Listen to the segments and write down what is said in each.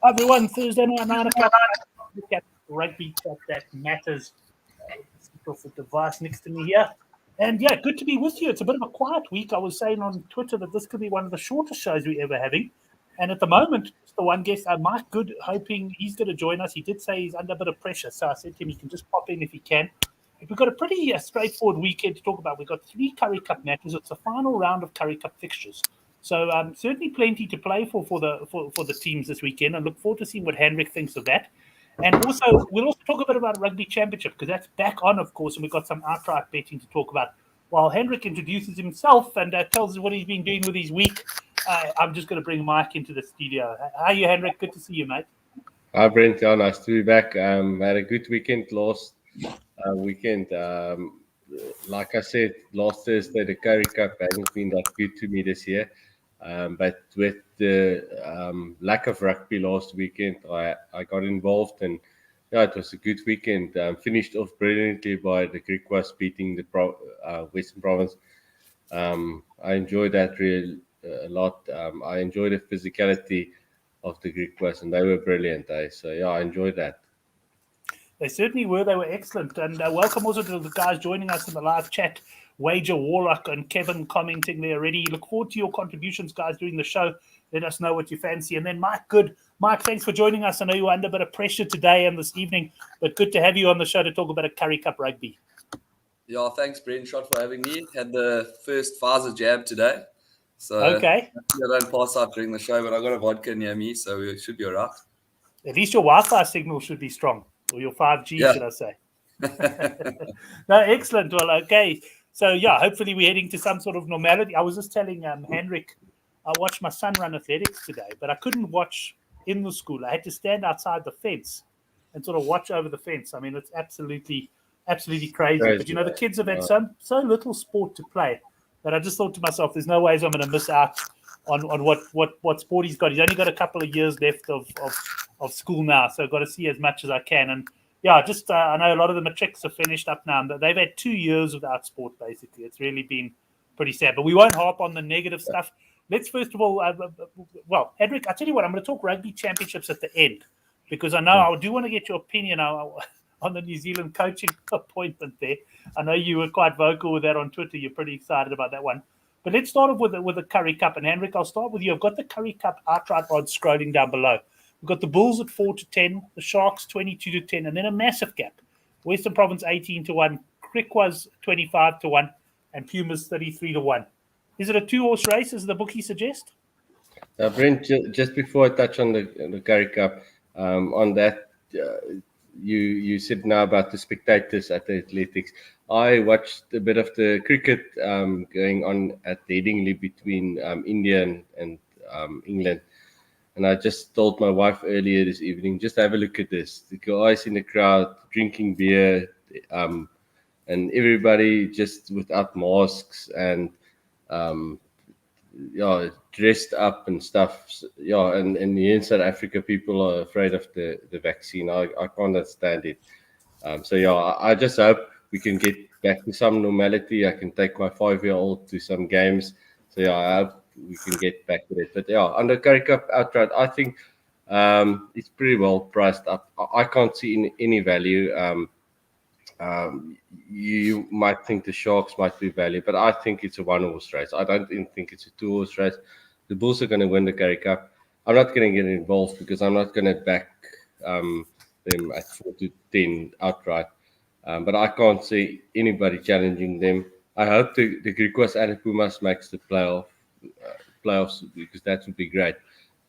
Everyone, Thursday night, 9 o'clock. Look at Rugby Chat that matters. Off the device next to me here. And yeah, good to be with you. It's a bit of a quiet week. I was saying on Twitter that this could be one of the shortest shows we're ever having. And at the moment, it's the one guest, Mike Good, hoping he's going to join us. He did say he's under a bit of pressure. So I said to him, he can just pop in if he can. But we've got a pretty straightforward weekend to talk about. We've got 3 Currie Cup matches. It's the final round of Currie Cup fixtures. So certainly plenty to play for the teams this weekend. I look forward to seeing what Hendrik thinks of that. And also, we'll also talk a bit about Rugby Championship because that's back on, of course, and we've got some outright betting to talk about. While Hendrik introduces himself and tells us what he's been doing with his week, I'm just going to bring Mike into the studio. How are you, Hendrik? Good to see you, mate. Hi, Brent. Yeah, nice to be back. Had a good weekend last weekend. Like I said, last Thursday, the Currie Cup hasn't been that good to me this year. But with the lack of rugby last weekend, I got involved, and yeah, it was a good weekend. Finished off brilliantly by the Griquas beating the Western Province. I enjoyed that really a lot. I enjoyed the physicality of the Griquas, and they were brilliant. So yeah, I enjoyed that. They certainly were. They were excellent. And welcome also to the guys joining us in the live chat. Wager Warlock and Kevin commenting there already. Look forward to your contributions, guys, during the show. Let us know what you fancy. And then Mike Good. Mike, thanks for joining us. I know you're under a bit of pressure today and this evening, but good to have you on the show to talk about a Currie Cup rugby. Yeah, thanks, Brent Shot, for having me. Had the first Pfizer jab today. So okay. I don't pass out during the show, but I got a vodka near me, so it should be all right. At least your Wi-Fi signal should be strong, or your 5G, should I say. No, excellent. Well, okay. So, yeah, hopefully we're heading to some sort of normality. I was just telling Hendrik, I watched my son run athletics today, but I couldn't watch in the school. I had to stand outside the fence and sort of watch over the fence. I mean, it's absolutely crazy. But, you know, the kids have had so little sport to play that I just thought to myself, there's no ways I'm going to miss out on what sport he's got. He's only got a couple of years left of school now, so I've got to see as much as I can. And yeah, just I know a lot of the matrics are finished up now, but they've had 2 years without sport, basically. It's really been pretty sad. But we won't harp on the negative stuff. Let's first of all, Hendrik, I tell you what, I'm going to talk Rugby Championships at the end because I know I do want to get your opinion on the New Zealand coaching appointment there. I know you were quite vocal with that on Twitter. You're pretty excited about that one. But let's start off with the Currie Cup. And Hendrik, I'll start with you. I've got the Currie Cup outright odds scrolling down below. We've got the Bulls at 4-10, the Sharks 22-10, and then a massive gap. Western Province 18-1, Griquas 25-1, and Pumas 33-1. Is it a 2-horse race, as the bookie suggest? Brent, just before I touch on the Currie Cup, on that, you said now about the spectators at the athletics. I watched a bit of the cricket going on at the Headingley between India and England. And I just told my wife earlier this evening, just have a look at this. The guys in the crowd drinking beer, and everybody just without masks and dressed up and stuff. Yeah, and here in South Africa, people are afraid of the vaccine. I can't understand it. I just hope we can get back to some normality. I can take my 5-year-old to some games. So yeah, I hope we can get back to it. But yeah, on the Currie Cup outright, I think it's pretty well priced up. I can't see any value. You might think the Sharks might be value, but I think it's a 1-horse race. I don't even think it's a 2-horse race. The Bulls are going to win the Currie Cup. I'm not going to get involved because I'm not going to back them at 4-10 outright. But I can't see anybody challenging them. I hope the Griquas and the Pumas makes the playoffs because that would be great.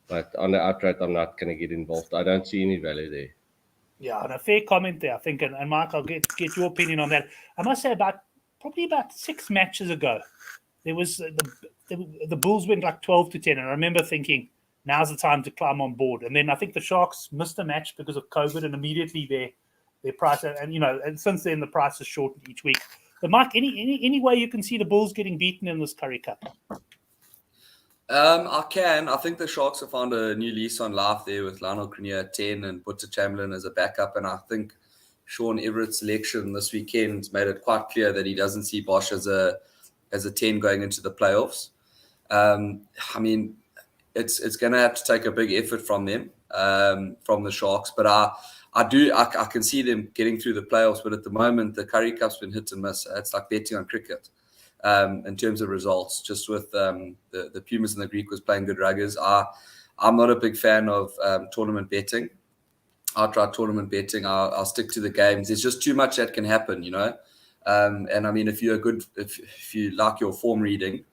But on the outright, I'm not going to get involved. I don't see any value there. Yeah, and a fair comment there, I think. And Mark, I'll get your opinion on that. I must say probably about 6 matches ago, there was the Bulls went like 12-10. And I remember thinking, now's the time to climb on board. And then I think the Sharks missed a match because of COVID, and immediately their price, and since then the price has shortened each week. But Mike, any way you can see the Bulls getting beaten in this Currie Cup? I can. I think the Sharks have found a new lease on life there with Lionel Grenier at 10 and Butcher Chamberlain as a backup. And I think Sean Everett's selection this weekend made it quite clear that he doesn't see Bosch as a 10 going into the playoffs. I mean, it's going to have to take a big effort from them. from the Sharks. But I can see them getting through the playoffs. But at the moment, the Currie Cup's been hit and miss. It's like betting on cricket in terms of results. Just with the Pumas and the Griquas playing good ruggers, I'm not a big fan of tournament betting. Outright tournament betting. I'll stick to the games. There's just too much that can happen, And I mean, if you like your form reading,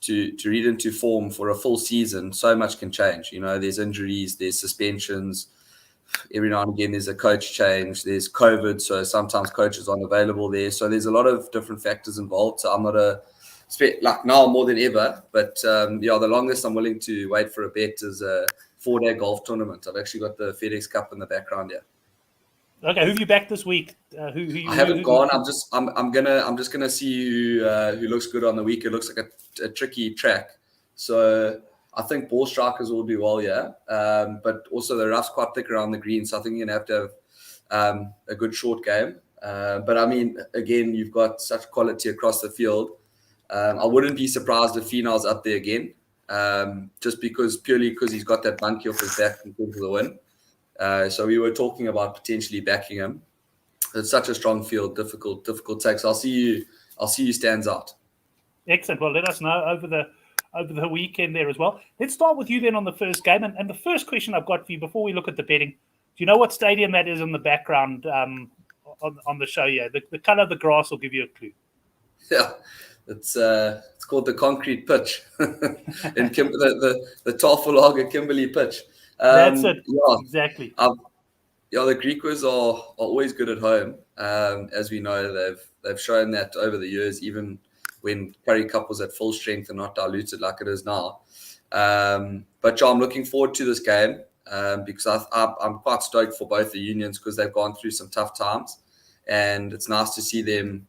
to read into form for a full season, so much can change. There's injuries, there's suspensions. Every now and again, there's a coach change. There's COVID, so sometimes coaches aren't available there. So there's a lot of different factors involved. So I'm not like now more than ever. But the longest I'm willing to wait for a bet is a 4-day golf tournament. I've actually got the FedEx Cup in the background here. Okay, who have you backed this week? I haven't gone. I'm just gonna see who looks good on the week. It looks like a tricky track. So I think ball strikers will do well, but also the rough's quite thick around the green, so I think you're going to have a good short game. But I mean, again, you've got such quality across the field. I wouldn't be surprised if Final's up there again, just purely because he's got that monkey off his back in terms of the win. So we were talking about potentially backing him. It's such a strong field, difficult takes. I'll see who stands out. Excellent. Well, let us know over the weekend there as well. Let's start with you then on the first game. And the first question I've got for you before we look at the betting, do you know what stadium that is in the background on the show here? The colour of the grass will give you a clue. Yeah, it's called the concrete pitch in the Tafellager Kimberley pitch. That's it. Yeah, exactly. The Griquas are always good at home. As we know, they've shown that over the years, even when Currie Cup was at full strength and not diluted like it is now. But I'm looking forward to this game because I'm quite stoked for both the unions because they've gone through some tough times. And it's nice to see them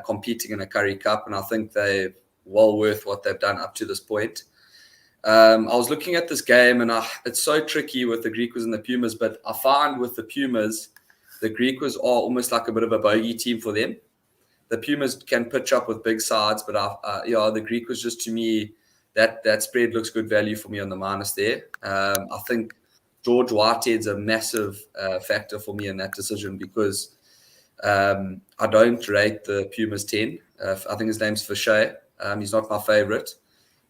competing in a Currie Cup. And I think they're well worth what they've done up to this point. I was looking at this game and it's so tricky with the Griquas and the Pumas, but I find with the Pumas, the Griquas are almost like a bit of a bogey team for them. The Pumas can pitch up with big sides, but the Griquas just to me, that spread looks good value for me on the minus there. I think George Whitehead's a massive factor for me in that decision because I don't rate the Pumas 10. I think his name's Fauché. He's not my favorite.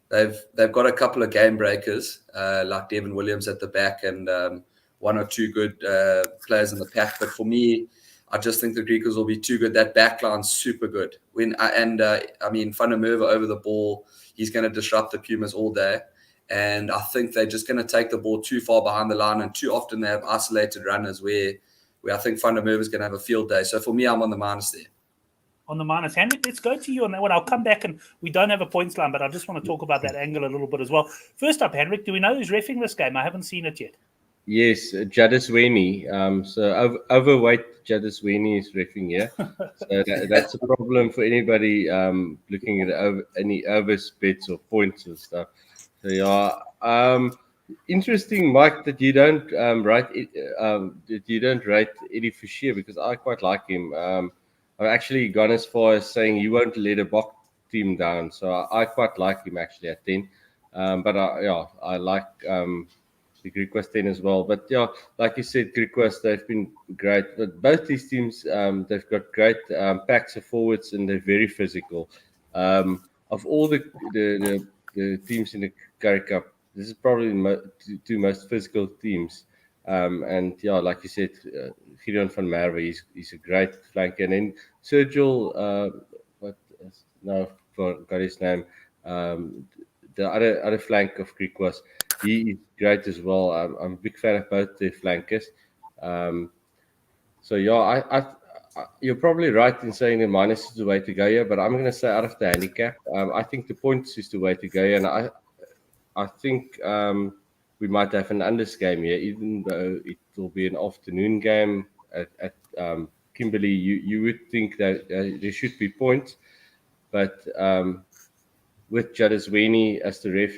They've got a couple of game breakers like Devin Williams at the back and one or two good players in the pack. But for me, I just think the Griquas will be too good. That backline's super good. Van der Merwe over the ball, he's going to disrupt the Pumas all day. And I think they're just going to take the ball too far behind the line. And too often they have isolated runners where I think Van der Merwe is going to have a field day. So for me, I'm on the minus there. On the minus. Hendrik, let's go to you on that one. I'll come back and we don't have a points line, but I just want to talk about that angle a little bit as well. First up, Hendrik, do we know who's reffing this game? I haven't seen it yet. Yes, Jadisweni. So overweight Jadisweni is reffing here. So that's a problem for anybody looking at any overs bets or points and stuff. So yeah, interesting, Mike, that you don't rate Eddie Fauché because I quite like him. I've actually gone as far as saying he won't let a Bok team down. So I quite like him actually at 10. But I like the Griquas 10 as well. But yeah, like you said, Griquas, they've been great. But both these teams, they've got great packs of forwards and they're very physical. Of all the teams in the Currie Cup, this is probably the two most physical teams. And yeah, like you said, Gideon van Merwe, he's a great flanker. And then Sergio, forgot his name, the other flank of Griquas, he is great as well. I'm a big fan of both the flankers. So yeah, you're probably right in saying the minus is the way to go here, but I'm going to say out of the handicap, I think the points is the way to go here, and I think we might have an unders game here, even though it will be an afternoon game at Kimberley. You would think that there should be points, but with Jadisweni as the ref,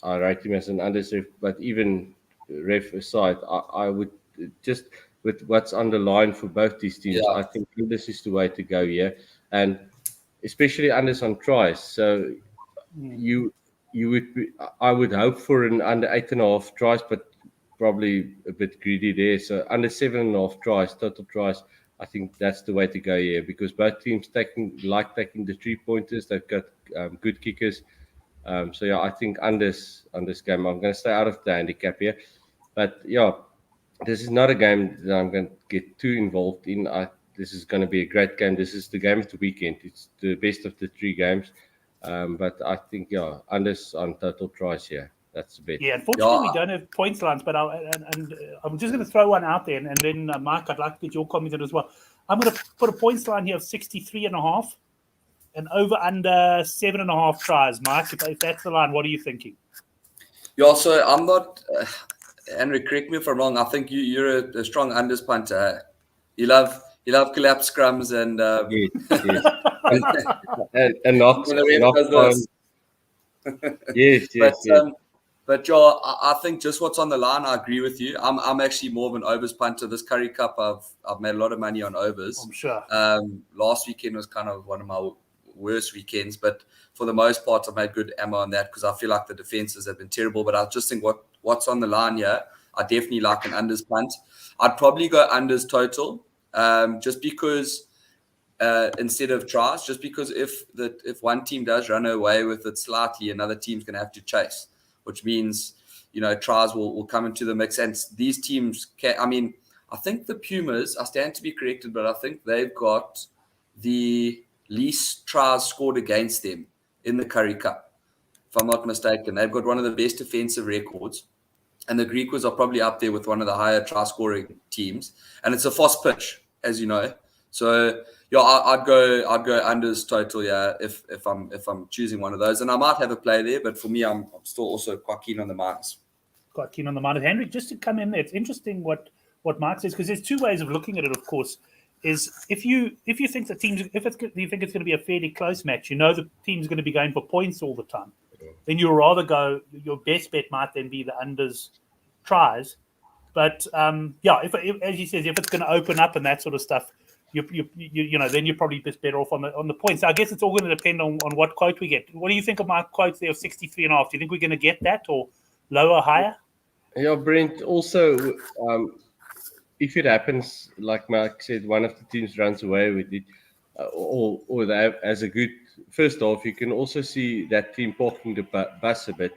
I rate him as an unders ref. But even ref aside, I would just with what's underlined for both these teams, I think this is the way to go here, and especially unders on tries. So I would hope for an under 8.5 tries, but probably a bit greedy there. So under 7.5 tries, total tries, I think that's the way to go here, because both teams taking the 3-pointers. They've got good kickers. So yeah, I think on this game, I'm going to stay out of the handicap here. But yeah, this is not a game that I'm going to get too involved in. This is going to be a great game. This is the game of the weekend. It's the best of the 3 games. But I think, unders on total tries here. That's the bet. Yeah, unfortunately, we don't have points lines, but I'm just going to throw one out there, and then, Mike, I'd like to get your comment on it as well. I'm going to put a points line here of 63.5 and over under 7.5 tries. Mike, if that's the line, what are you thinking? Yeah, so I'm not, Henry, correct me if I'm wrong. I think you're a strong unders punter. You love collapse scrums and yes. and knocks on. Yes. But Joe, I think just what's on the line, I agree with you. I'm actually more of an overs punter. This Currie Cup, I've made a lot of money on overs. I'm sure. Last weekend was kind of one of my worst weekends, but for the most part, I've made good ammo on that because I feel like the defenses have been terrible. But I just think what's on the line here, I definitely like an unders punt. I'd probably go unders total, just because. Instead of tries, just because if one team does run away with it slightly, another team's going to have to chase, which means, tries will come into the mix. And these teams I think the Pumas, I stand to be corrected, but I think they've got the least tries scored against them in the Currie Cup, if I'm not mistaken. They've got one of the best defensive records, and the Griquas are probably up there with one of the higher try scoring teams. And it's a fast pitch, as you know. So yeah, I'd go unders total, yeah, if I'm choosing one of those, and I might have a play there, but for me, I'm still also quite keen on the minus. Quite keen on the minus. Henry, just to come in there, it's interesting what Mark says, because there's 2 ways of looking at it. Of course, is if you think the teams, you think it's going to be a fairly close match, the team's going to be going for points all the time, then you'll rather go. Your best bet might then be the unders tries, but if as he says, if it's going to open up and that sort of stuff. Then you're probably just better off on the points. So I guess it's all going to depend on what quote we get. What do you think of my quotes there of 63.5? Do you think we're going to get that or lower, higher? Yeah, Brent. Also, if it happens, like Mark said, one of the teams runs away with it, or they have as a good first off, you can also see that team parking the bus a bit,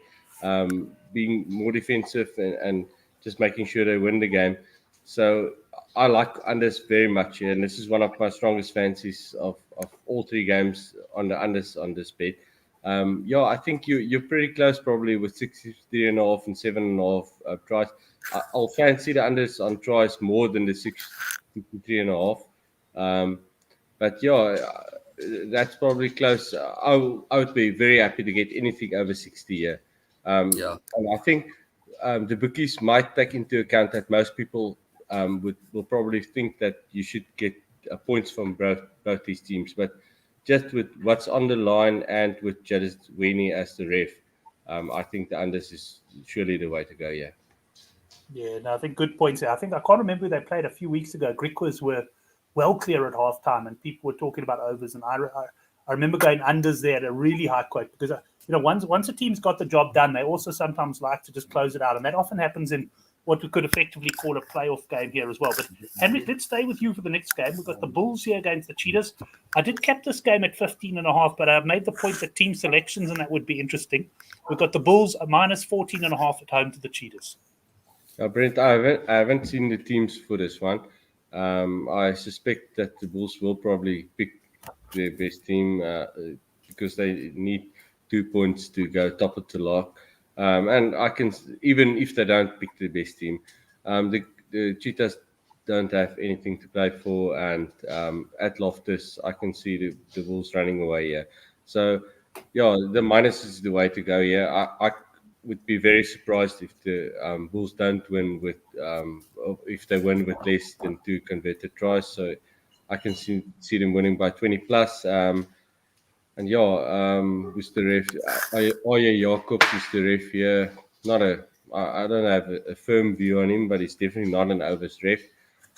being more defensive and just making sure they win the game. So I like unders very much here, and this is one of my strongest fancies of all 3 games on the unders on this bet. I think you're pretty close probably with 63.5 and 7.5 tries. I'll fancy the unders on tries more than the 63.5. But that's probably close. I would be very happy to get anything over 60 here. And I think the bookies might take into account that most people will probably think that you should get points from both these teams, but just with what's on the line and with Jadis Weenie as the ref, I think the unders is surely the way to go. Yeah, I think good points. I think I can't remember who they played a few weeks ago. Griquas were well clear at halftime, and people were talking about overs, and I remember going unders there at a really high quote because once a team's got the job done, they also sometimes like to just close it out, and that often happens in what we could effectively call a playoff game here as well. But Henry, let's stay with you for the next game. We've got the Bulls here against the Cheetahs. I did cap this game at 15.5, but I've made the point that team selections and that would be interesting. We've got the Bulls a minus 14.5 at home to the Cheetahs. Brent, I haven't seen the teams for this one. I suspect that the Bulls will probably pick their best team because they need 2 points to go top of the lock. And I can, even if they don't pick the best team, the Cheetahs don't have anything to play for, and at Loftus, I can see the Bulls running away here. So, the minus is the way to go here. I would be very surprised if the Bulls don't win with, if they win with less than 2 converted tries. So, I can see them winning by 20 plus. And who's the ref? Oye Jacobs is the ref here. I don't have a firm view on him, but he's definitely not an overs ref.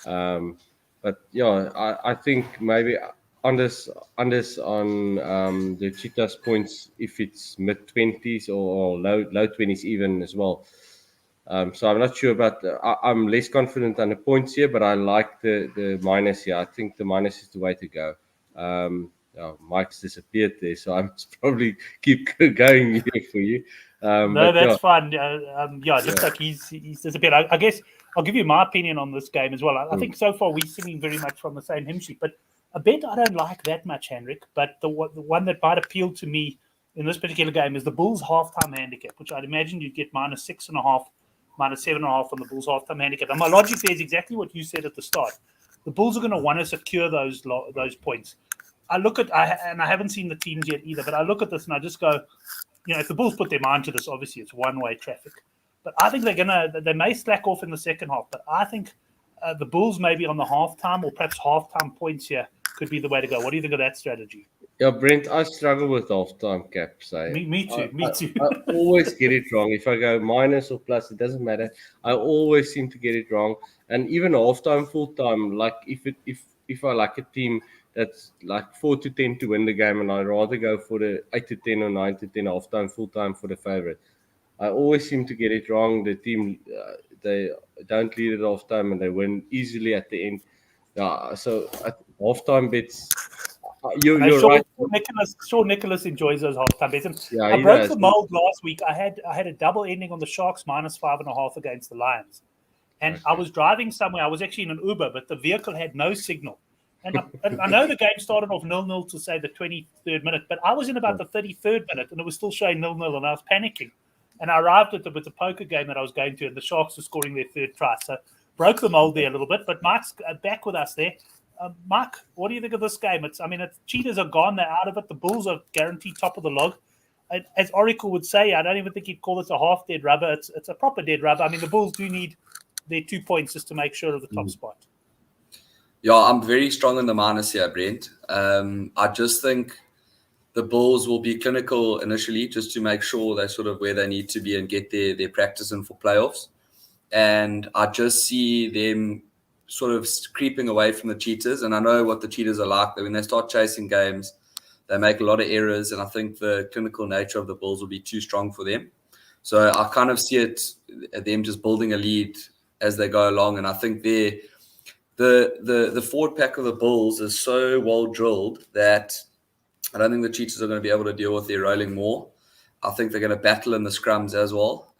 But I think maybe unders on the Cheetahs points if it's mid-20s or low 20s even as well. So I'm not sure about. I'm less confident on the points here, but I like the minus here. I think the minus is the way to go. Mike's disappeared there, so I must probably keep going here for you. No, that's fine. Looks like he's disappeared. I guess I'll give you my opinion on this game as well. I think so far we're singing very much from the same hymn sheet, but a bet I don't like that much, Henrik. But the one that might appeal to me in this particular game is the Bulls halftime handicap, which I'd imagine you'd get -6.5, -7.5 on the Bulls halftime handicap. And my logic there is exactly what you said at the start. The Bulls are going to want to secure those points. I haven't seen the teams yet either, but I look at this and I just go, if the Bulls put their mind to this, obviously it's one-way traffic. But I think they may slack off in the second half. But I think the Bulls maybe on the halftime or perhaps halftime points here could be the way to go. What do you think of that strategy? Yeah, Brent, I struggle with halftime caps. Me too. I always get it wrong. If I go minus or plus, it doesn't matter. I always seem to get it wrong. And even halftime, full-time, like if I like a team that's like 4-10 to win the game, and I'd rather go for the 8-10 or 9-10 halftime, full-time for the favorite. I always seem to get it wrong. The team, they don't lead at halftime and they win easily at the end. So at halftime bets, you're right. Sure, Nicholas enjoys those halftime bets. Yeah, I broke the mold last week. I had a double ending on the Sharks -5.5 against the Lions. And I was driving somewhere. I was actually in an Uber, but the vehicle had no signal. And I know the game started off 0-0 to say the 23rd minute, but I was in about the 33rd minute and it was still showing 0-0 and I was panicking. And I arrived with the poker game that I was going to, and the Sharks were scoring their third try. So broke the mold there a little bit, but Mike's back with us there. Mike, what do you think of this game? Cheetahs are gone. They're out of it. The Bulls are guaranteed top of the log. As Oracle would say, I don't even think he'd call this a half dead rubber. It's a proper dead rubber. I mean, the Bulls do need their 2 points just to make sure of the top spot. Yeah, I'm very strong in the minus here, Brent. I just think the Bulls will be clinical initially just to make sure they're sort of where they need to be and get their practice in for playoffs. And I just see them sort of creeping away from the Cheetahs. And I know what the Cheetahs are like. When they start chasing games, they make a lot of errors. And I think the clinical nature of the Bulls will be too strong for them. So I kind of see them just building a lead as they go along. And I think the forward pack of the Bulls is so well drilled that I don't think the Cheetahs are going to be able to deal with their rolling more. I think they're going to battle in the scrums as well.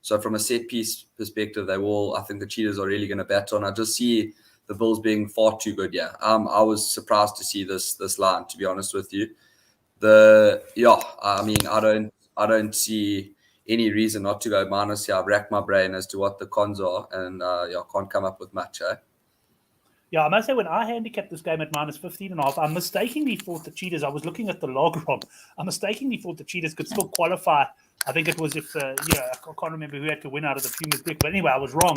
So from a set piece perspective, I think the Cheetahs are really going to battle. And I just see the Bulls being far too good. Yeah. I was surprised to see this line, to be honest with you. I don't see any reason not to go minus here. I've racked my brain as to what the cons are, and I can't come up with much. Yeah, I must say, when I handicapped this game at -15.5, I mistakenly thought the Cheetahs, I was looking at the log wrong. I mistakenly thought the Cheetahs could still qualify. I think it was I can't remember who had to win out of the Pumas brick. But anyway, I was wrong.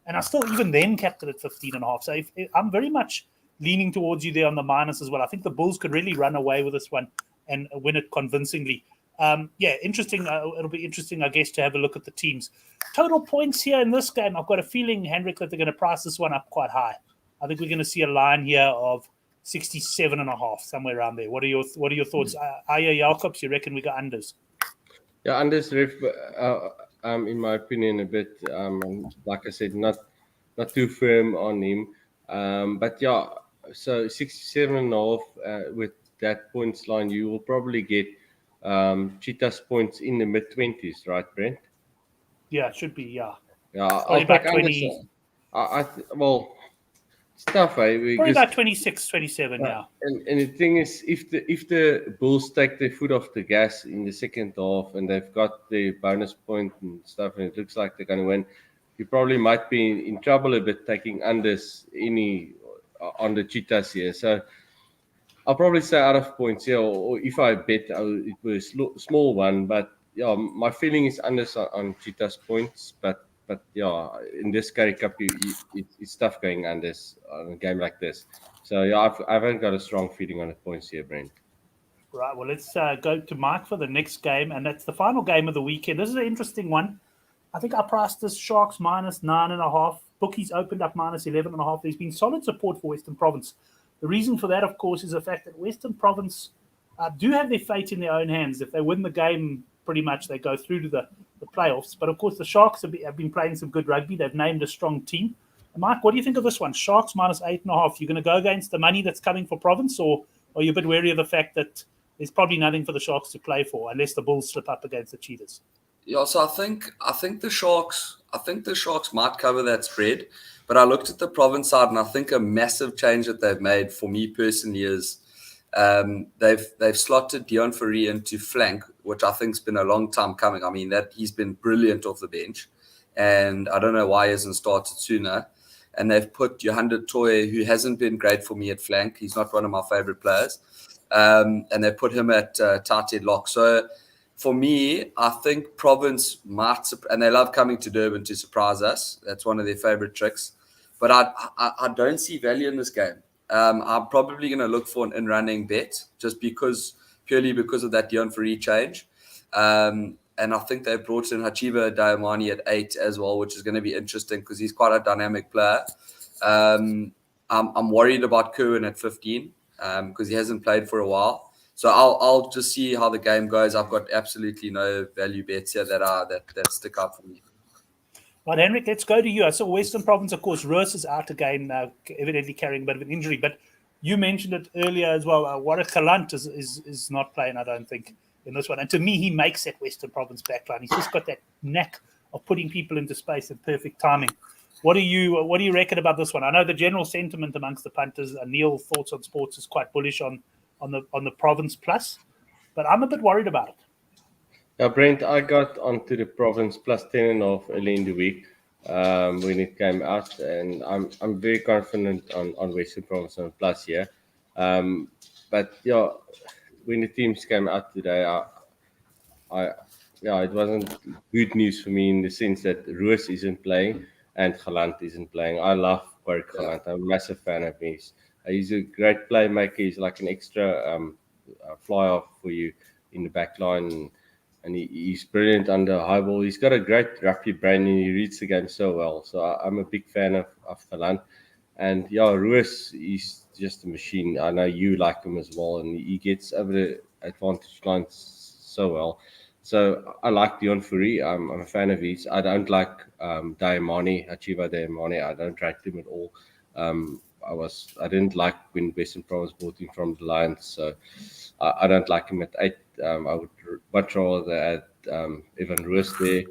And I still even then capped it at 15.5. So I'm very much leaning towards you there on the minus as well. I think the Bulls could really run away with this one and win it convincingly. Interesting. It'll be interesting, I guess, to have a look at the teams. Total points here in this game. I've got a feeling, Hendrik, that they're going to price this one up quite high. I think we're going to see a line here of 67.5, somewhere around there. What are your thoughts? Aya Jacobs, you reckon we got unders? Yeah, unders, in my opinion, a bit, like I said, not too firm on him. But yeah, so 67.5 with that points line, you will probably get Cheetahs points in the mid-20s, right, Brent? Yeah, it should be, yeah. Yeah, I'll back 20. It's tough, probably about 26, 27, yeah. And the thing is, if the Bulls take their foot off the gas in the second half and they've got the bonus point and stuff, and it looks like they're going to win, you probably might be in trouble a bit taking unders on the Cheetahs here. So I'll probably say out of points here, or if I bet, it was a small one. But yeah, my feeling is unders on Cheetahs points, but yeah, in this Currie Cup, it's tough going unders on a game like this. So yeah, I haven't got a strong feeling on the points here, Brent. Right, well, let's go to Mike for the next game, and that's the final game of the weekend. This is an interesting one. I think I priced this Sharks -9.5. Bookies opened up -11.5. There's been solid support for Western Province. The reason for that, of course, is the fact that Western Province do have their fate in their own hands. If they win the game, pretty much they go through to the playoffs. But, of course, the Sharks have been playing some good rugby. They've named a strong team. And Mike, what do you think of this one? Sharks minus 8.5. You're going to go against the money that's coming for Province, or are you a bit wary of the fact that there's probably nothing for the Sharks to play for unless the Bulls slip up against the Cheetahs? Yeah, so I think the Sharks might cover that spread, but I looked at the Province side, and I think a massive change that they've made for me personally is they've slotted Deon Fourie into flank, which I think's been a long time coming. I mean, that he's been brilliant off the bench, and I don't know why he hasn't started sooner. And they've put Johan de Toy, who hasn't been great for me at flank. He's not one of my favorite players. And they put him at tight head lock. So for me, I think Province might, and they love coming to Durban to surprise us. That's one of their favorite tricks. But I don't see value in this game. I'm probably going to look for an in-running bet purely because of that Deon Fourie change. And I think they've brought in Hachiba Diamani at 8 as well, which is going to be interesting because he's quite a dynamic player. I'm worried about Kerwin at 15 because he hasn't played for a while. So I'll just see how the game goes. I've got absolutely no value bets here that stick out for me. Right, Henrik, let's go to you. I saw Western Province, of course. Roos is out again, evidently carrying a bit of an injury. But you mentioned it earlier as well. Warwick Galant is not playing, I don't think, in this one. And to me, he makes that Western Province backline. He's just got that knack of putting people into space and perfect timing. What do you reckon about this one? I know the general sentiment amongst the punters, Neil Thoughts on Sports, is quite bullish on the Province plus, but I'm a bit worried about it. Yeah, Brent, I got onto the Province plus 10.5 early in the week when it came out, and I'm very confident on Western Province on plus here. But yeah, when the teams came out today, it wasn't good news for me in the sense that Roos isn't playing and Galant isn't playing. I love Warwick Galant. I'm a massive fan of him. He's a great playmaker. He's like an extra fly-off for you in the back line. And he's brilliant under high ball. He's got a great rugby brain and he reads the game so well. So I'm a big fan of Galant. And yeah, Roos, he's just a machine. I know you like him as well. And he gets over the advantage lines so well. So I like Deon Fourie. I'm a fan of his. I don't like Hachiba Diamani. I don't rate him at all. I didn't like when Western Province bought him from the Lions, so I don't like him at 8. I would much rather add Evan Roos there.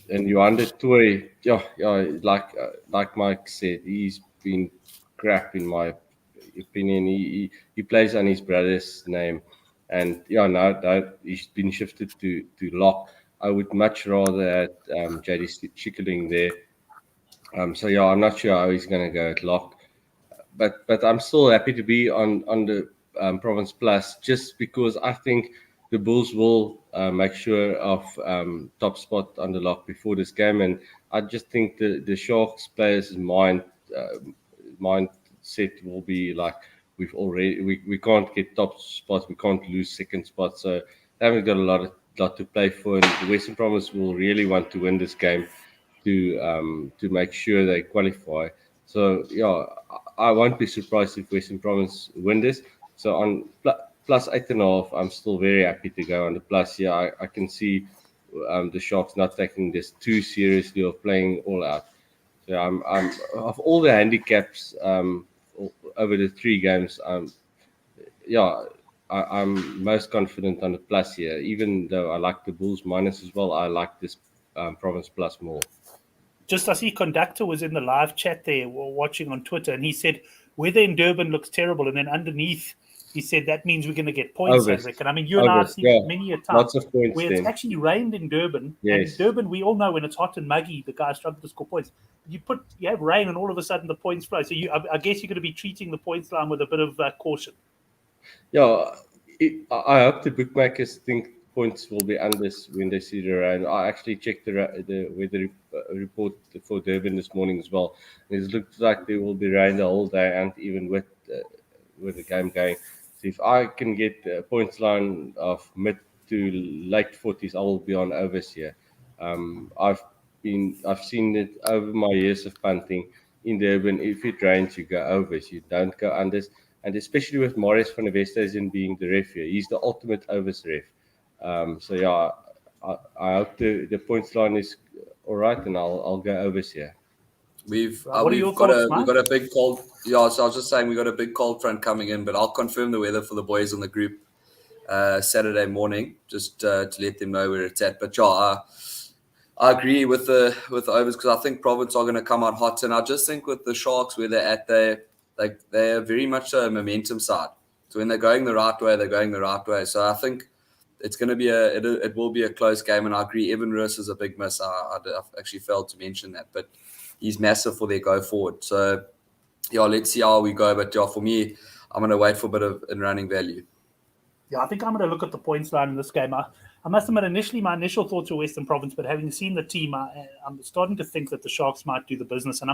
And Johan de Toy, like Mike said, he's been crap in my opinion. He plays on his brother's name, and now he's been shifted to lock. I would much rather add JD Schickeling there. So I'm not sure how he's going to go at lock, but I'm still happy to be on the Province Plus just because I think the Bulls will make sure of top spot on the lock before this game, and I just think the Sharks players' mindset will be like we can't get top spots, we can't lose second spot, so they haven't got a lot to play for, and the Western Province will really want to win this game to make sure they qualify. So I won't be surprised if Western Province win this. So on plus 8.5, I'm still very happy to go on the plus. Yeah, I can see the Sharks not taking this too seriously of playing all out. So I'm of all the handicaps over the 3 games. I'm most confident on the plus here. Even though I like the Bulls minus as well, I like this Province plus more. Just I see Conductor was in the live chat there watching on Twitter, and he said weather in Durban looks terrible, and then underneath he said that means we're going to get points, Henrik. And I mean, you and I have seen many a time where it's actually rained in Durban. Yes. And in Durban, we all know when it's hot and muggy, the guys struggle to score points. You have rain, and all of a sudden the points flow. So I guess you're going to be treating the points line with a bit of caution. Yeah, I hope the bookmakers think points will be under when they see the rain. I actually checked the weather report for Durban this morning as well. It looks like there will be rain the whole day, and even with the game going. So if I can get a points line of mid to late 40s, I will be on overs here. I've seen it over my years of punting. in Durban, if it rains, you go overs. You don't go unders. And especially with Marius van der Westhuizen being the ref here, he's the ultimate overs ref. So yeah, I hope the points line is all right, and I'll go overs here. We've What are your got thoughts, Mike? we've got a big cold. Yeah, so I was just saying we got a big cold front coming in, but I'll confirm the weather for the boys on the group Saturday morning, just to let them know where it's at. But yeah, I agree with the overs because I think Province are going to come out hot, and I just think with the Sharks where they're at, they're very much a momentum side. So when they're going the right way, they're going the right way. So I think it's going to be it will be a close game, and I agree. Evan Roos is a big miss. I actually failed to mention that, but he's massive for their go forward. So yeah, let's see how we go. But yeah, for me, I'm going to wait for a bit of in running value. Yeah, I think I'm going to look at the points line in this game. I must admit, initially, my initial thoughts were Western Province, but having seen the team, I'm starting to think that the Sharks might do the business. And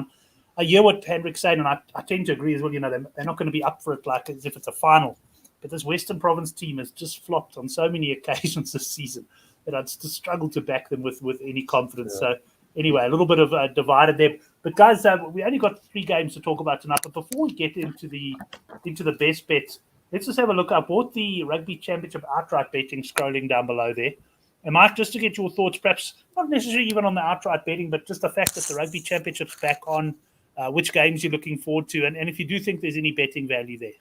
I hear what Hendrik's saying, and I tend to agree as well. You know, they're not going to be up for it like as if it's a final. But this Western Province team has just flopped on so many occasions this season that I'd just struggle to back them with any confidence. Yeah. So anyway, a little bit of divided there. But guys, we only got 3 games to talk about tonight. But before we get into the best bets, let's just have a look. I bought the Rugby Championship outright betting scrolling down below there. And Mike, just to get your thoughts, perhaps not necessarily even on the outright betting, but just the fact that the Rugby Championship's back on, which games you're looking forward to, and if you do think there's any betting value there.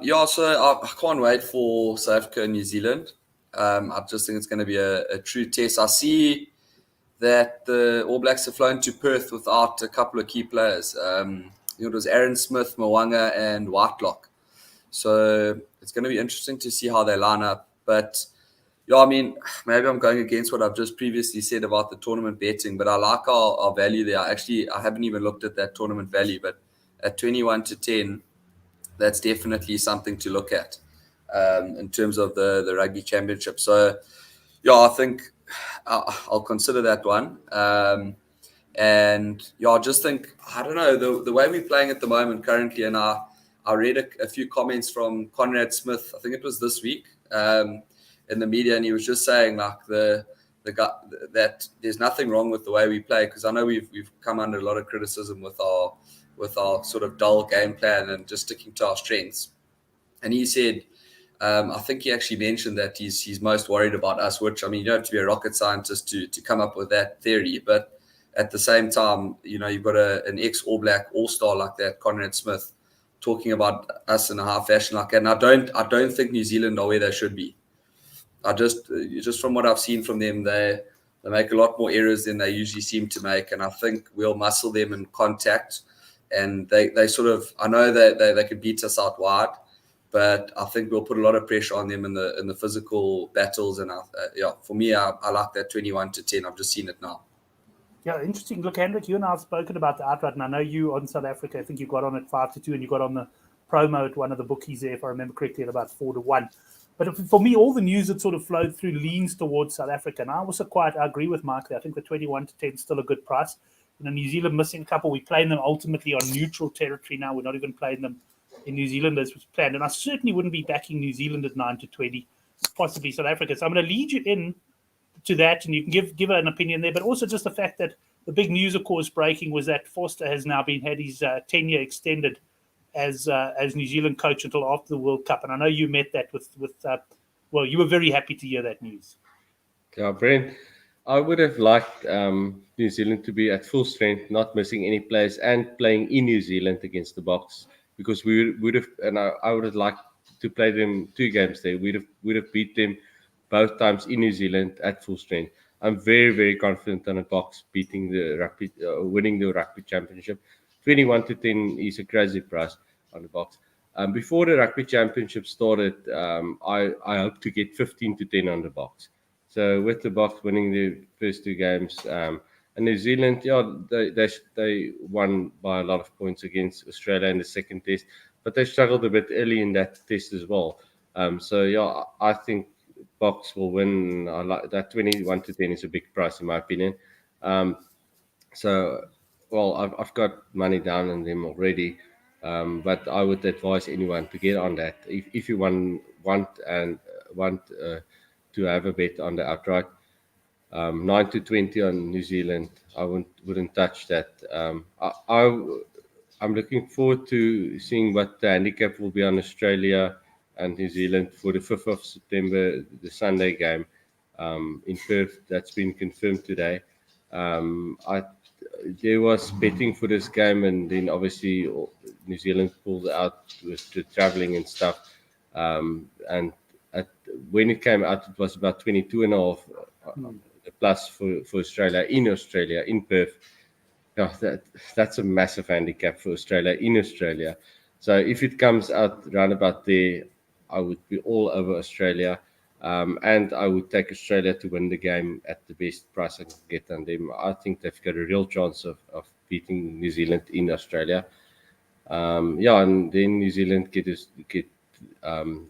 Yeah, so I can't wait for South Africa and New Zealand. I just think it's going to be a true test. I see that the All Blacks have flown to Perth without a couple of key players. It was Aaron Smith, Mwanga, and Whitelock. So it's going to be interesting to see how they line up. But yeah, I mean, maybe I'm going against what I've just previously said about the tournament betting, but I like our value there. I haven't even looked at that tournament value, but at 21-10, that's definitely something to look at in terms of the Rugby Championship. So yeah, I think I'll consider that one. And yeah, I just think, I don't know, the way we're playing at the moment currently, and I read a few comments from Conrad Smith, I think it was this week, in the media, and he was just saying like the guy that there's nothing wrong with the way we play, because I know we've come under a lot of criticism with our sort of dull game plan and just sticking to our strengths. And he said, I think he actually mentioned that he's most worried about us, which, I mean, you don't have to be a rocket scientist to come up with that theory, but at the same time, you know, you've got an ex-All Black All-Star like that, Conrad Smith, talking about us in a half fashion like that. And I don't think New Zealand are where they should be. I just from what I've seen from them, they make a lot more errors than they usually seem to make. And I think we'll muscle them in contact. And they sort of, I know that they can beat us out wide, but I think we'll put a lot of pressure on them in the physical battles. And yeah, for me, I like that 21-10. I've just seen it now. Yeah, interesting. Look, Hendrik, you and I have spoken about the outright, and I know you on South Africa, I think you got on at 5-2, and you got on the promo at one of the bookies there, if I remember correctly, at about 4-1. But for me, all the news that sort of flowed through leans towards South Africa. And I agree with Mark there. I think the 21-10 is still a good price. You know, New Zealand missing a couple. We're playing them ultimately on neutral territory now. We're not even playing them in New Zealand as was planned. And I certainly wouldn't be backing New Zealand at 9-20, possibly South Africa. So I'm going to lead you in to that, and you can give an opinion there, but also just the fact that the big news, of course, breaking was that Forster has now had his tenure extended as New Zealand coach until after the World Cup, and I know you met that with you were very happy to hear that news. Yeah, Brent, I would have liked New Zealand to be at full strength, not missing any players, and playing in New Zealand against the Boks, because we would have, and I would have liked to play them 2 games there. Would have beat them both times in New Zealand at full strength. I'm very, very confident on the Boks beating the rugby, winning the Rugby Championship. 21-10 is a crazy price on the Boks. Before the Rugby Championship started, I hope to get 15-10 on the Boks. So with the Boks winning the first 2 games, and New Zealand, yeah, they won by a lot of points against Australia in the second test, but they struggled a bit early in that test as well. So yeah, I think Boks will win. I like that 21-10 is a big price in my opinion. So, well, I've got money down on them already, but I would advise anyone to get on that if you want to have a bet on the outright. 9-20 on New Zealand. I wouldn't touch that. I'm looking forward to seeing what the handicap will be on Australia and New Zealand for the 5th of September, the Sunday game in Perth. That's been confirmed today. There was betting for this game, and then obviously New Zealand pulled out with the traveling and stuff. And when it came out, it was about 22.5 plus for Australia, in Perth. Yeah, that's a massive handicap for Australia in Australia. So if it comes out round about there, I would be all over Australia. And I would take Australia to win the game at the best price I can get on them. I think they've got a real chance of beating New Zealand in Australia. And then New Zealand get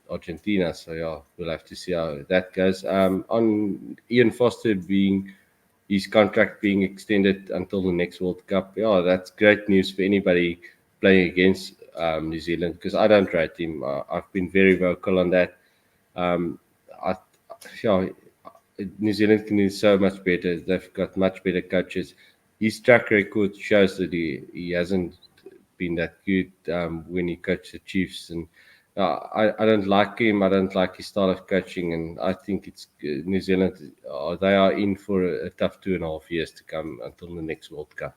Argentina. So yeah, we'll have to see how that goes. On Ian Foster his contract being extended until the next World Cup. Yeah, that's great news for anybody playing against New Zealand, because I don't rate him. I've been very vocal on that. New Zealand can do so much better. They've got much better coaches. His track record shows that he hasn't been that good when he coached the Chiefs, and I don't like him. I don't like his style of coaching, and I think it's New Zealand. They are in for a tough 2.5 years to come until the next World Cup.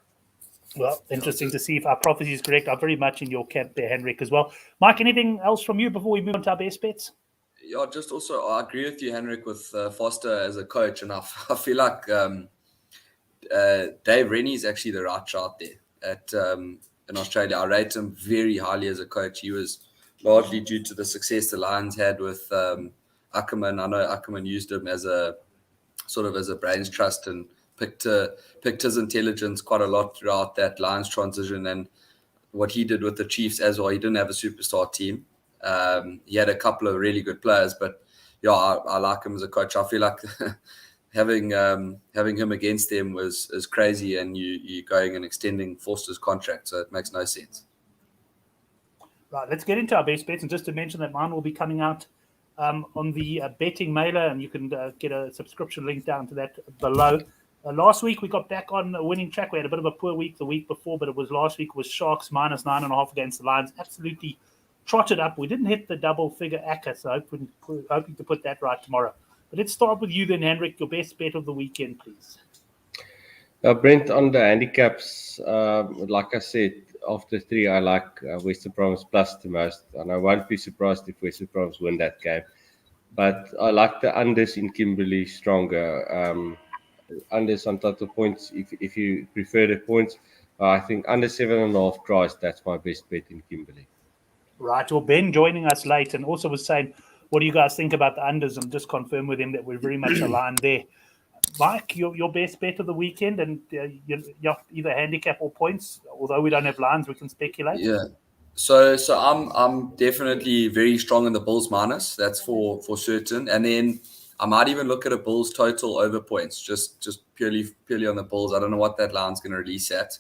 Well, interesting to see if our prophecy is correct. I'm very much in your camp there, Henrik, as well. Mike, anything else from you before we move on to our best bets? Yeah, just also, I agree with you, Henrik, with Foster as a coach, and I feel like Dave Rennie is actually the right shot there in Australia. I rate him very highly as a coach. He was largely due to the success the Lions had with Ackerman. I know Ackerman used him as a brains trust and picked his intelligence quite a lot throughout that Lions transition, and what he did with the Chiefs as well. He didn't have a superstar team. He had a couple of really good players, but yeah, I like him as a coach. I feel like having him against them is crazy, and you going and extending Foster's contract, so it makes no sense. Right, let's get into our best bets, and just to mention that mine will be coming out on the betting mailer, and you can get a subscription link down to that below. Last week we got back on a winning track. We had a bit of a poor week the week before, but last week was Sharks minus 9.5 against the Lions. Absolutely trotted up. We didn't hit the double figure ACCA, so hoping to put that right tomorrow. But let's start with you then, Henrik. Your best bet of the weekend, please. Brent, on the handicaps, like I said, after 3, I like Western Province plus the most, and I won't be surprised if Western Province win that game. But I like the unders in Kimberley stronger. Unders on total points, if you prefer the points, I think under 7.5 tries, that's my best bet in Kimberley. Right. Well, Ben joining us late and also was saying, what do you guys think about the unders? And just confirm with him that we're very much aligned there. Mike, your best bet of the weekend, and either handicap or points. Although we don't have lines, we can speculate. Yeah. So I'm definitely very strong in the Bulls minus. That's for certain. And then I might even look at a Bulls total over points, just purely on the Bulls. I don't know what that line's going to release at.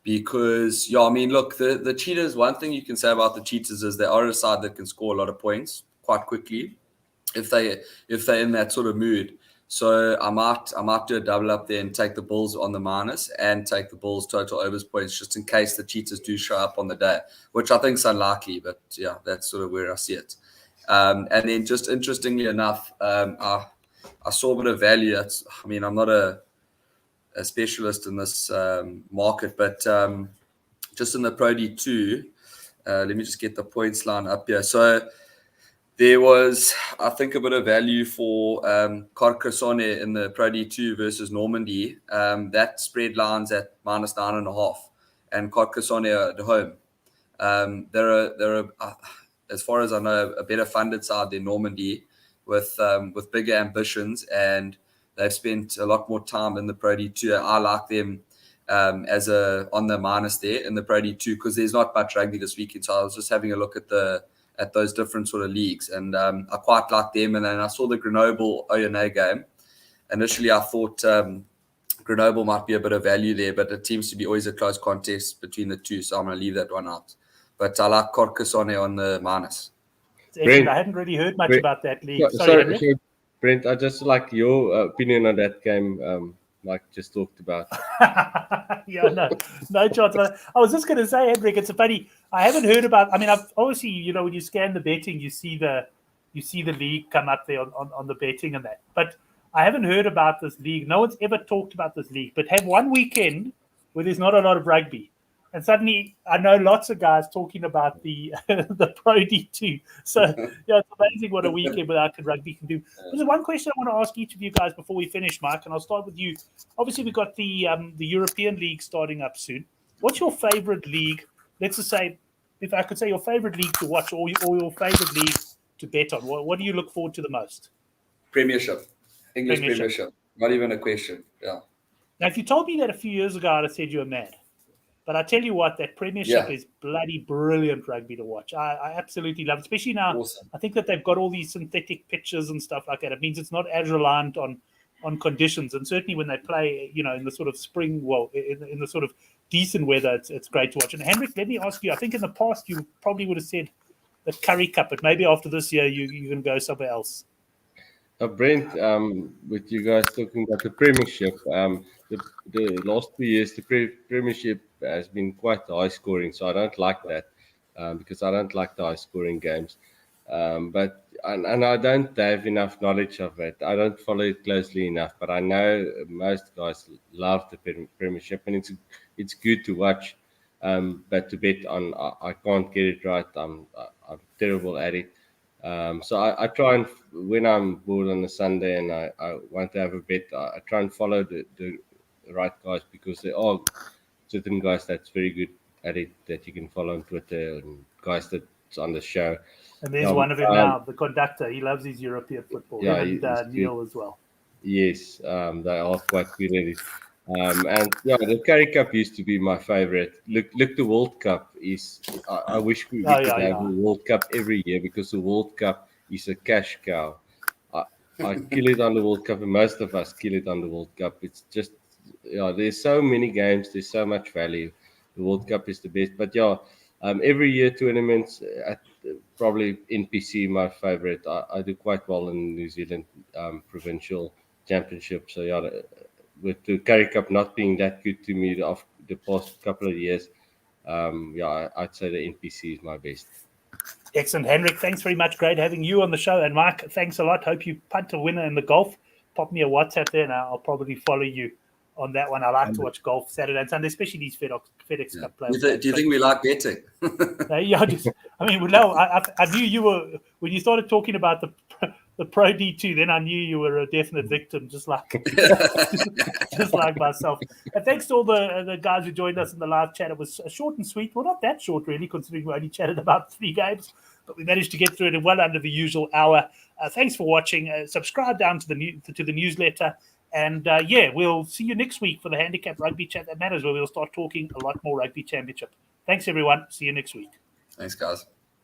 Because, I mean, look, the Cheetahs, one thing you can say about the Cheetahs is they are a side that can score a lot of points quite quickly if they're in that sort of mood. So I might do a double up there and take the Bulls on the minus and take the Bulls total overs points just in case the Cheetahs do show up on the day, which I think is unlikely, but yeah, that's sort of where I see it. And then just interestingly enough, I saw a bit of value. I'm not a specialist in this market, but just in the Pro D2, let me just get the points line up here. So there was, I think, a bit of value for Carcassonne in the Pro D2 versus Normandy. That spread lines at minus 9.5, and Carcassonne are at home. They're as far as I know, a better funded side than Normandy, with bigger ambitions, and they've spent a lot more time in the Pro D2. I like them as on the minus there in the Pro D2 because there's not much rugby this weekend. So I was just having a look at those different sort of leagues, and I quite like them. And then I saw the Grenoble-Oyonnax game. Initially, I thought Grenoble might be a bit of value there, but it seems to be always a close contest between the two, so I'm going to leave that one out. But I like Carcassonne on the minus. I hadn't really heard much about that league. Sorry, Brent, I just like your opinion on that game, Mike just talked about. Yeah, no chance. I was just going to say, Hendrik, it's funny. I haven't heard about. I mean, I've obviously, when you scan the betting, you see the league come up there on the betting and that. But I haven't heard about this league. No one's ever talked about this league. But have one weekend where there's not a lot of rugby, and suddenly I know lots of guys talking about the the Pro D2. So yeah, it's amazing what a weekend without rugby can do. There's one question I want to ask each of you guys before we finish, Mike, and I'll start with you. Obviously, we've got the European League starting up soon. What's your favorite league? Let's just say, if I could say your favorite league to watch or your favorite league to bet on, what do you look forward to the most? Premiership. English Premiership. Not even a question. Yeah. Now, if you told me that a few years ago, I'd have said you were mad. But I tell you what, that Premiership is bloody brilliant rugby to watch. I absolutely love it, especially now. Awesome. I think that they've got all these synthetic pitches and stuff like that. It means it's not as reliant on conditions. And certainly when they play, in the sort of spring, in the sort of decent weather, it's great to watch. And Hendrik, let me ask you, I think in the past you probably would have said the Currie Cup, but maybe after this year you can go somewhere else. Brent, with you guys talking about the Premiership, the last 2 years, the Premiership has been quite high scoring, so I don't like that because I don't like the high scoring games. But I don't have enough knowledge of it. I don't follow it closely enough, but I know most guys love the Premiership, and it's good to watch. But to bet on, I can't get it right. I'm terrible at it. So I try and, when I'm bored on a Sunday and I want to have a bet, I try and follow the right guys, because there are certain guys that's very good at it that you can follow on Twitter, and guys that's on the show. And there's one of them now, the conductor. He loves his European football. Yeah, and Neil as well. Yes, they are quite good at it. And yeah, the Currie Cup used to be my favorite. Look, the World Cup is. I wish we could have a World Cup every year, because the World Cup is a cash cow. I kill it on the World Cup, and most of us kill it on the World Cup. It's just, there's so many games, there's so much value. The World Cup is the best, but every year tournaments. Probably NPC my favorite. I do quite well in New Zealand provincial championship. So with the Currie Cup not being that good to me of the past couple of years, I'd say the NPC is my best. Excellent, Hendrik. Thanks very much. Great having you on the show. And Mike, thanks a lot. Hope you punt a winner in the golf. Pop me a WhatsApp there, and I'll probably follow you on that one. I like to watch golf Saturday and Sunday, especially these FedEx Cup players. Do you think we like betting? I knew you were, when you started talking about the Pro D2, then I knew you were a definite victim, just like myself. And thanks to all the guys who joined us in the live chat. It was short and sweet. Well, not that short, really, considering we only chatted about 3 games, but we managed to get through it in well under the usual hour. Thanks for watching. Subscribe down to the newsletter. And we'll see you next week for the Handicap Rugby Chat That Matters, where we'll start talking a lot more Rugby Championship. Thanks, everyone. See you next week. Thanks, guys.